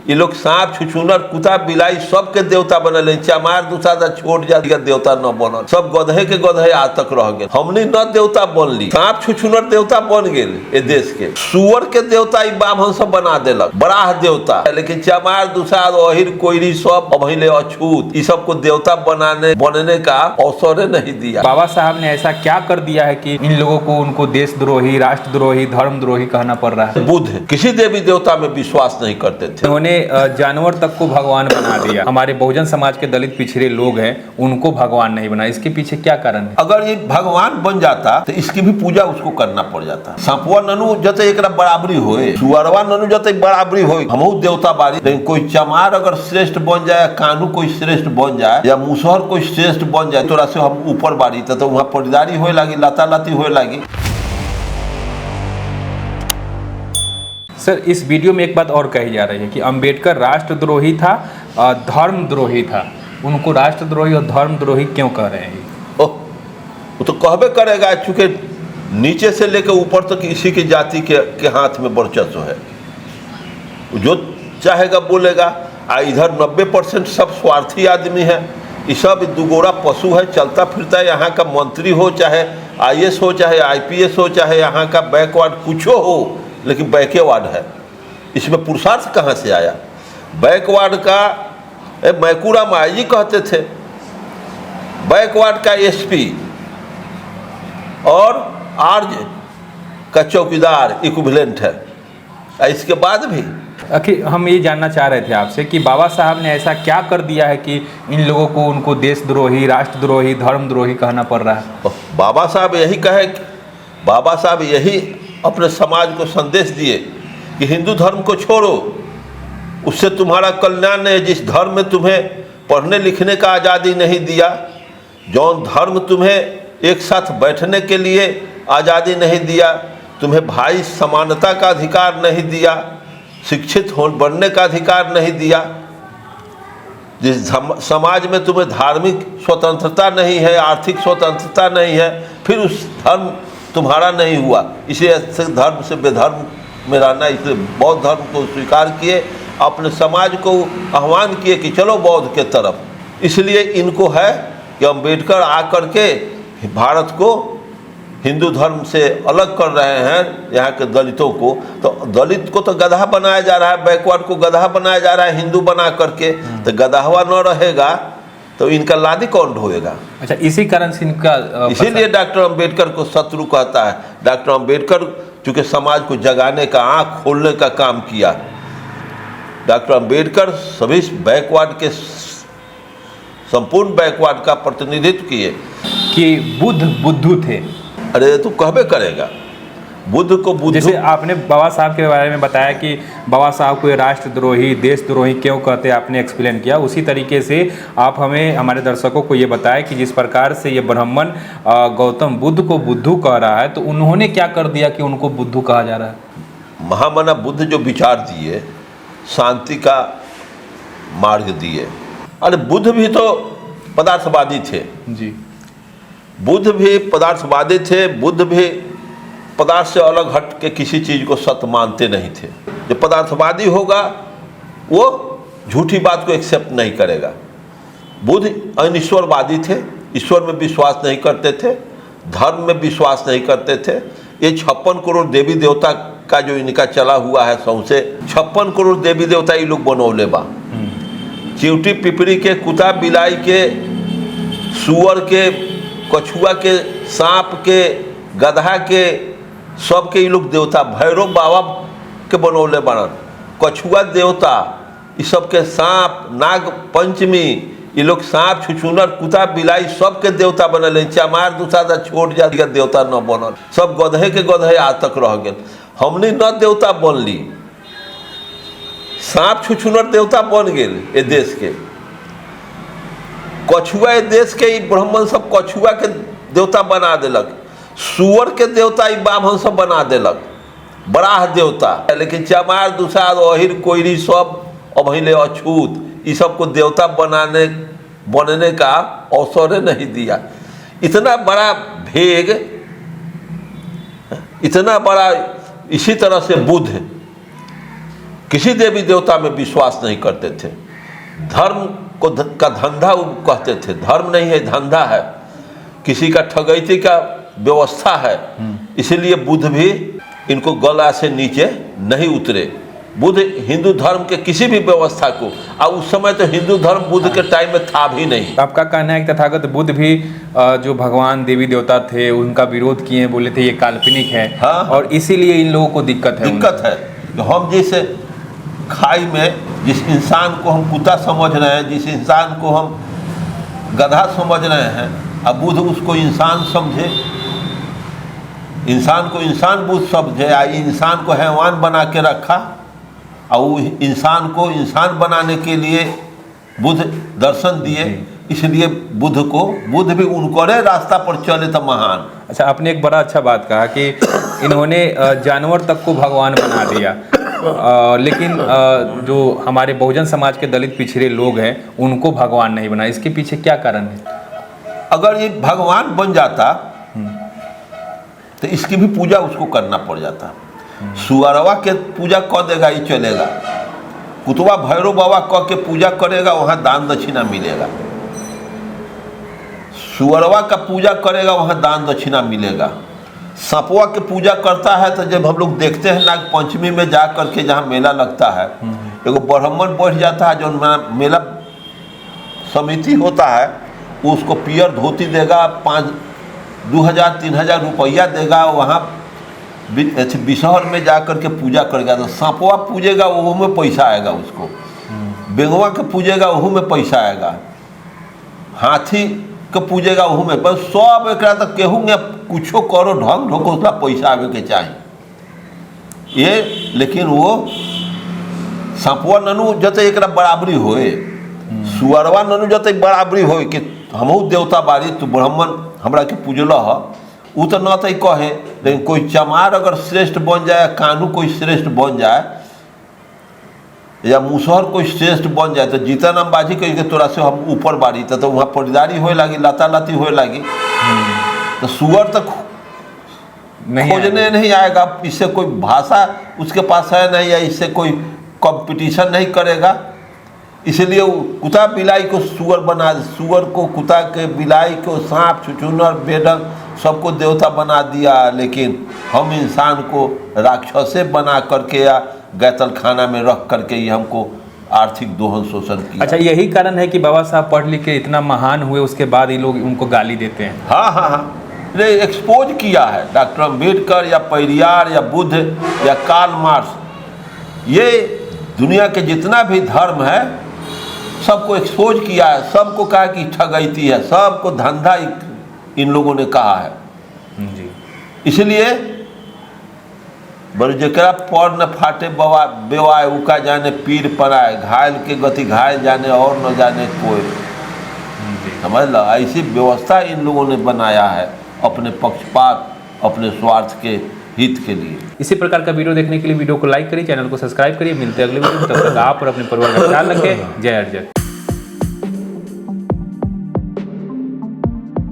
ये लोग सांप छुछुनर कुत्ता बिलाई सबके देवता बनल, चमार दूसरा छोट जाति का देवता न बनल, सब गधे के गधे आज तक रह गए। हमनी न देवता बनली, सांप छुछुनर देवता बन गए ए देश के। सुअर के देवता बाभन सब बना देलक, बड़ा देवता, लेकिन चमार दूसरा अहिर कोयरी सब अभिले अछूत, इस सबको देवता बनने का अवसर नहीं दिया। बाबा साहब ने ऐसा क्या कर दिया है कि इन लोगों को उनको देशद्रोही, राष्ट्रद्रोही, धर्मद्रोही कहना पड़ रहा है? बुद्ध किसी देवी देवता में विश्वास नहीं करते थे। उन्होंने जानवर तक को भगवान बना दिया। हमारे बहुजन समाज के दलित पिछड़े लोग हैं, उनको भगवान नहीं बना, इसके पीछे क्या कारण है? अगर ये भगवान बन जाता तो इसकी भी पूजा उसको करना पड़ जाता। सांपवा ननु जते एकरा बराबरी होए, सुअरवा ननु जते बराबरी होए, हमहू देवता बारी। लेकिन कोई चमार अगर श्रेष्ठ बन जाए, कानू कोई श्रेष्ठ बन जाए, या मुसहर कोई श्रेष्ठ बन जाए, तोरा से हम ऊपर बारी तो वहाँ परिदारी होए लगी, लाती होए लगी। सर, इस वीडियो में एक बात और कही जा रही है कि अंबेडकर राष्ट्रद्रोही था, धर्मद्रोही था। उनको राष्ट्रद्रोही और धर्मद्रोही क्यों कह रहे हैं? वो तो कहबे करेगा, चूंकि नीचे से लेकर ऊपर तक इसी की जाति के हाथ में वर्चस्व है, जो चाहेगा बोलेगा। इधर 90% सब स्वार्थी आदमी है, ये सब दुगोड़ा पशु है, चलता फिरता है। यहाँ का मंत्री हो, चाहे IAS हो, चाहे IPS हो, चाहे यहाँ का बैकवर्ड कुछ हो, लेकिन बैकवर्ड है। इसमें पुरुषार्थ कहाँ से आया? बैकवर्ड का मैकूरा माई जी कहते थे, बैकवर्ड का SP और आर्य का चौकीदार इक्विवेलेंट है। इसके बाद भी आखिर हम ये जानना चाह रहे थे आपसे कि बाबा साहब ने ऐसा क्या कर दिया है कि इन लोगों को उनको देशद्रोही, राष्ट्रद्रोही, धर्मद्रोही कहना पड़ रहा है? बाबा साहब यही कहे, बाबा साहब यही अपने समाज को संदेश दिए कि हिंदू धर्म को छोड़ो, उससे तुम्हारा कल्याण नहीं। जिस धर्म में तुम्हें पढ़ने लिखने का आज़ादी नहीं दिया, जौन धर्म तुम्हें एक साथ बैठने के लिए आज़ादी नहीं दिया, तुम्हें भाई समानता का अधिकार नहीं दिया, शिक्षित बनने का अधिकार नहीं दिया, जिस समाज में तुम्हें धार्मिक स्वतंत्रता नहीं है, आर्थिक स्वतंत्रता नहीं है, फिर उस धर्म तुम्हारा नहीं हुआ। इसलिए धर्म से बेधर्म में रहना, इसलिए बौद्ध धर्म को स्वीकार किए, अपने समाज को आह्वान किए कि चलो बौद्ध के तरफ। इसलिए इनको है कि अम्बेडकर आकर के भारत को हिंदू धर्म से अलग कर रहे हैं, यहाँ के दलितों को। तो दलित को तो गधा बनाया जा रहा है, बैकवर्ड को गधा बनाया जा रहा है हिंदू बना करके। तो गधावा न रहेगा तो इनका लादी कौन ढोएगा? अच्छा, इसी कारण से इनका इसीलिए डॉक्टर अंबेडकर को शत्रु कहता है। डॉक्टर अंबेडकर चूंकि समाज को जगाने का, आँख खोलने का काम किया। डॉक्टर अंबेडकर सभी बैकवर्ड के, संपूर्ण बैकवर्ड का प्रतिनिधित्व किए। कि बुद्धू थे। अरे तो कहबे करेगा, बुद्ध को बुद्ध। जैसे आपने बाबा साहब के बारे में बताया कि बाबा साहब को राष्ट्रद्रोही, देशद्रोही क्यों कहते हैं, आपने एक्सप्लेन किया। उसी तरीके से आप हमें, हमारे दर्शकों को ये बताएं कि जिस प्रकार से ये ब्राह्मण गौतम बुद्ध को बुद्धू कह रहा है, तो उन्होंने क्या कर दिया कि उनको बुद्धू कहा जा रहा है? महामना बुद्ध जो विचार दिए, शांति का मार्ग दिए। अरे बुद्ध भी तो पदार्थवादी थे जी, बुद्ध भी पदार्थवादी थे। बुद्ध भी पदार्थ से अलग हट के किसी चीज़ को सत्य मानते नहीं थे। जो पदार्थवादी होगा वो झूठी बात को एक्सेप्ट नहीं करेगा। बुद्ध अनिश्वरवादी थे, ईश्वर में विश्वास नहीं करते थे, धर्म में विश्वास नहीं करते थे। ये 56 करोड़ देवी देवता का जो इनका चला हुआ है, सौंसे 56 करोड़ देवी देवता ये लोग बनौले बा। चिंटी पिपड़ी के, कुत्ता बिलाई के, सुअर के, कछुआ के, सांप के, गधा के, सबके ये लोग देवता। भैरव बाबा के बनौले बनन, कछुआ देवता, ये सबके सांप, नाग पंचमी, ये लोग सांप छुछुनर कुत्ता बिलाई सबके देवता बनल। चमार दूसरा छोट जाति का देवता न बनल, सब गधे के गधे आज तक रह गए। हमने न देवता बनली, सांप छुछुनर देवता बन गए ये देश के। कछुआ देश के ब्राह्मण सब कछुआ के देवता बना देलक, सुअर के देवता बाभन सब बना देलक, बड़ा देवता। लेकिन चमार दूसरा अहिर कोयरी सब अभिले अछूत, ये सबको देवता बनने का अवसर नहीं दिया। इतना बड़ा भेग, इतना बड़ा। इसी तरह से बुद्ध किसी देवी देवता में विश्वास नहीं करते थे। धर्म को का धंधा वो कहते थे, धर्म नहीं है धंधा है, किसी का ठगैती का व्यवस्था है। इसीलिए बुद्ध भी इनको गला से नीचे नहीं उतरे। बुद्ध हिंदू धर्म के किसी भी व्यवस्था को, और उस समय तो हिंदू धर्म बुद्ध के टाइम में था भी नहीं। आपका कहना है कि तथागत बुद्ध भी जो भगवान देवी देवता थे उनका विरोध किए, बोले थे ये काल्पनिक है। हाँ। और इसीलिए इन लोगों को दिक्कत है। कि हम जैसे खाई में जिस इंसान को हम कुत्ता समझ रहे हैं, जिस इंसान को हम गधा समझ रहे हैं, अब बुद्ध उसको इंसान समझे, इंसान को इंसान बुद्ध समझे, या इंसान को हैवान बना के रखा, और वो इंसान को इंसान बनाने के लिए बुद्ध दर्शन दिए। इसलिए बुद्ध भी उनको रास्ता पर चले तो महान। अच्छा, आपने एक बड़ा अच्छा बात कहा कि इन्होंने जानवर तक को भगवान बना दिया, लेकिन जो हमारे बहुजन समाज के दलित पिछड़े लोग हैं उनको भगवान नहीं बना। इसके पीछे क्या कारण है? अगर ये भगवान बन जाता तो इसकी भी पूजा उसको करना पड़ जाता। सुअरवा के पूजा कर देगा ये चलेगा, कुतवा भैरव बाबा कह के पूजा करेगा, वहाँ दान दक्षिणा मिलेगा। सुअरवा का पूजा करेगा, वहाँ दान दक्षिणा मिलेगा। सांपवा के पूजा करता है तो जब हम लोग देखते हैं नाग पंचमी में जा करके जहाँ मेला लगता है, एगो ब्राह्मण बैठ जाता है, जो मेला समिति होता है वो उसको पियर धोती देगा, 2,000-3,000 रुपया देगा, वहाँ बिशहर में जा करके पूजा करेगा। तो सांपवा पूजेगा वह में पैसा आएगा उसको, बेंगवा के पूजेगा वह में पैसा आएगा, हाथी के पूजेगा वह में, बस सब एक तक केहू में कुछो करो ढंग ढोको उसका पैसा आवे के चाहिए ये। लेकिन वो सांपवा ननु जते एक बराबरी होए, सुअरवा ननु जते बराबरी होए कि हमहू देवता बारी तू ब्राह्मण हमरा के पूजल है, वो तो न तो कहे। लेकिन कोई चमार अगर श्रेष्ठ बन जाए, कानू कोई श्रेष्ठ बन जाए, या मुसहर कोई श्रेष्ठ बन जाए, तो जीता नाम बाजी कही के तोरा से हम ऊपर बारी, तो वहाँ परिदारी होए लगी, लाता लाती होए लगी। तो सुअर तक खोजने नहीं आएगा, इससे कोई भाषा उसके पास है नहीं, या इससे कोई कंपटीशन नहीं करेगा। इसलिए कुत्ता बिलाई को सुअर बना, सुअर को कुत्ता के, बिलाई को सांप छुछुनर बेडक सबको देवता बना दिया। लेकिन हम इंसान को राक्षसे बना करके या गैतल खाना में रख करके ही हमको आर्थिक दोहन शोषण किया। अच्छा, यही कारण है कि बाबा साहब पढ़ लिख के इतना महान हुए, उसके बाद ये लोग उनको गाली देते हैं। हाँ, ने एक्सपोज किया है डॉक्टर अम्बेडकर या पेरियार या बुद्ध या कार्ल मार्क्स, ये दुनिया के जितना भी धर्म है सबको एक्सपोज किया है, सबको कहा कि ठगैती है, सबको धंधा इन लोगों ने कहा है जी। इसलिए बड़े जरा पर न फाटे बेवाए उका जाने पीर पराए, घायल के गति घायल जाने और न जाने कोई। समझ लो, ऐसी व्यवस्था इन लोगों ने बनाया है अपने पक्षपात, अपने स्वार्थ के हित के लिए। इसी प्रकार का वीडियो देखने के लिए वीडियो को लाइक करिए, चैनल को सब्सक्राइब करिए। मिलते हैं अगले वीडियो में, तब तक आप और अपने परिवार का ख्याल रखें। जय अर्जन।